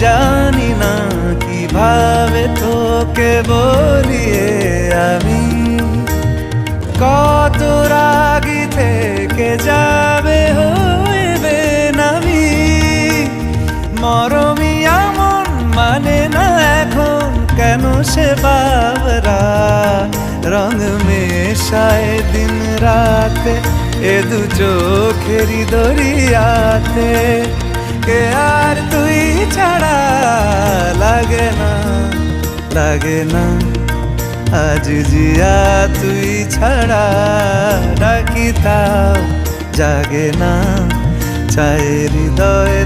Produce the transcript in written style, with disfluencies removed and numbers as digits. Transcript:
জানি না কিভাবে তোকে বলিয়ে আমি কত রাগি থেকে যাবে হইবে নামি মরমি এমন মানে না এখন কেন সে বাবরা রং মেশায় দিন রাতে এ দু চোখেরি দরিয়াতে কে আর তুই ছাড়া লাগে না আজ জিয়া তুই ছাড়া ডাকি তাও জাগে না চায় হৃদয়।